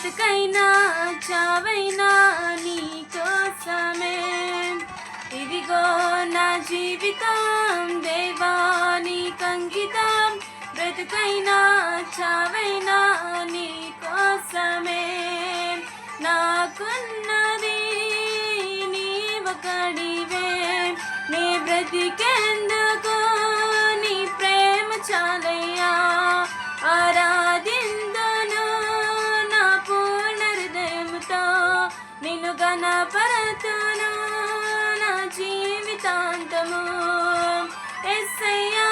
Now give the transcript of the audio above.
బ్రతుకైనా చావైనా నీ కోసమే. ఇదిగో నా జీవితం దేవా నీకంకితం, బ్రతుకైనా చావైనా నీ కోసమే. నాకున్నది నీవొకడివే, నీ బ్రతికేందుకు నీ ప్రేమ చాలయ్యా. ఆరాధిందును నా పూర్ణ హృదయముతో, నిన్ను గణపరతును నా జీవితాంతము. యేసయ్యా